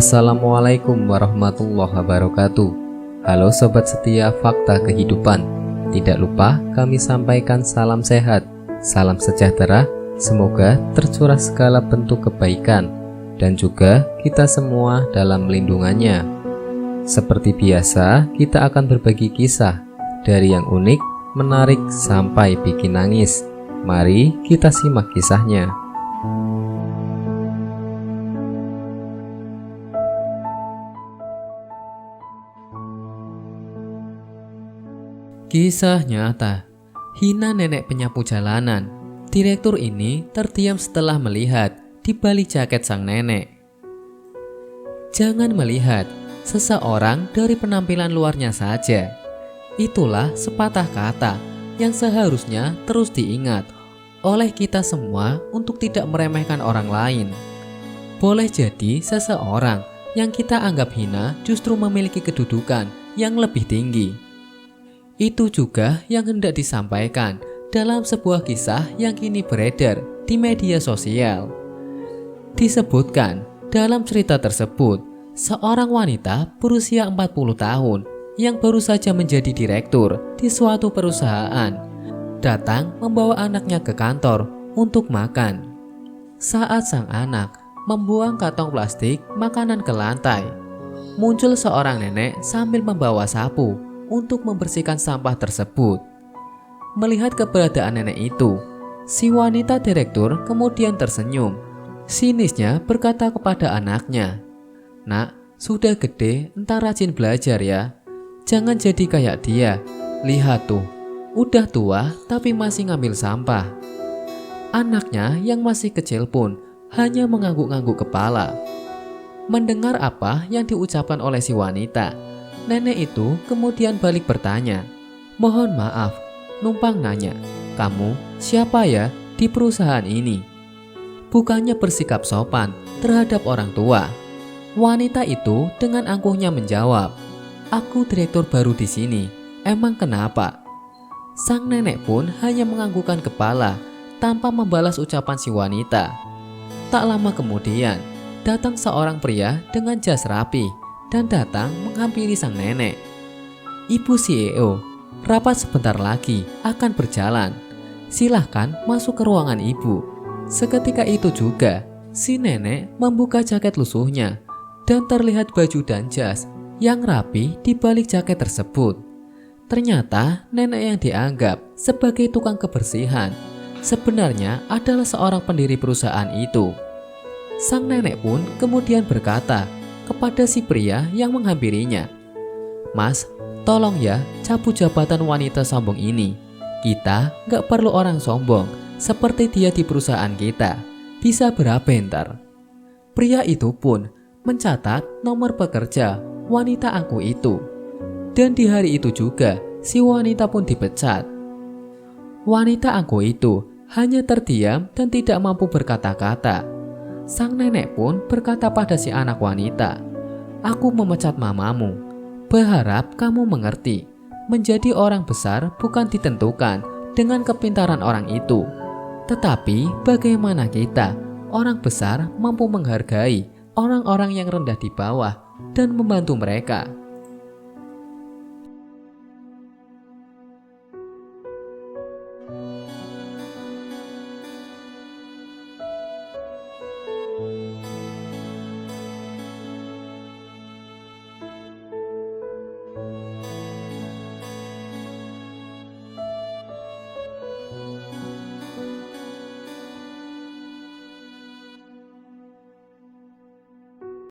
Assalamualaikum warahmatullahi wabarakatuh. Halo sobat setia Fakta Kehidupan. Tidak lupa kami sampaikan salam sehat, salam sejahtera. Semoga tercurah segala bentuk kebaikan dan juga kita semua dalam lindungannya. Seperti biasa, kita akan berbagi kisah dari yang unik, menarik sampai bikin nangis. Mari kita simak kisahnya. Kisah nyata, hina nenek penyapu jalanan. Direktur ini terdiam setelah melihat di balik jaket sang nenek. Jangan melihat seseorang dari penampilan luarnya saja. Itulah sepatah kata yang seharusnya terus diingat oleh kita semua untuk tidak meremehkan orang lain. Boleh jadi seseorang yang kita anggap hina justru memiliki kedudukan yang lebih tinggi. Itu juga yang hendak disampaikan dalam sebuah kisah yang kini beredar di media sosial. Disebutkan dalam cerita tersebut, seorang wanita berusia 40 tahun yang baru saja menjadi direktur di suatu perusahaan datang membawa anaknya ke kantor untuk makan. Saat sang anak membuang kantong plastik makanan ke lantai, muncul seorang nenek sambil membawa sapu untuk membersihkan sampah tersebut. Melihat keberadaan nenek itu, si wanita direktur kemudian tersenyum. Sinisnya berkata kepada anaknya, "Nak, sudah gede, entar rajin belajar ya. Jangan jadi kayak dia. Lihat tuh, udah tua tapi masih ngambil sampah." Anaknya yang masih kecil pun hanya mengangguk-angguk kepala. Mendengar apa yang diucapkan oleh si wanita, nenek itu kemudian balik bertanya, "Mohon maaf, numpang nanya, kamu siapa ya di perusahaan ini?" Bukannya bersikap sopan terhadap orang tua, wanita itu dengan angkuhnya menjawab, "Aku direktur baru di sini, emang kenapa?" Sang nenek pun hanya menganggukkan kepala tanpa membalas ucapan si wanita. Tak lama kemudian, datang seorang pria dengan jas rapi dan datang menghampiri sang nenek. "Ibu CEO, rapat sebentar lagi akan berjalan. Silahkan masuk ke ruangan ibu." Seketika itu juga, si nenek membuka jaket lusuhnya dan terlihat baju dan jas yang rapi di balik jaket tersebut. Ternyata nenek yang dianggap sebagai tukang kebersihan sebenarnya adalah seorang pendiri perusahaan itu. Sang nenek pun kemudian berkata kepada si pria yang menghampirinya, "Mas, tolong ya cabut jabatan wanita sombong ini. Kita gak perlu orang sombong seperti dia di perusahaan kita. Bisa berapa ntar?" Pria itu pun mencatat nomor pekerja wanita angkuh itu. Dan di hari itu juga si wanita pun dipecat. Wanita angkuh itu hanya terdiam dan tidak mampu berkata-kata. Sang nenek pun berkata pada si anak wanita, "Aku memecat mamamu. Berharap kamu mengerti. Menjadi orang besar bukan ditentukan dengan kepintaran orang itu. Tetapi bagaimana kita, orang besar, mampu menghargai orang-orang yang rendah di bawah dan membantu mereka."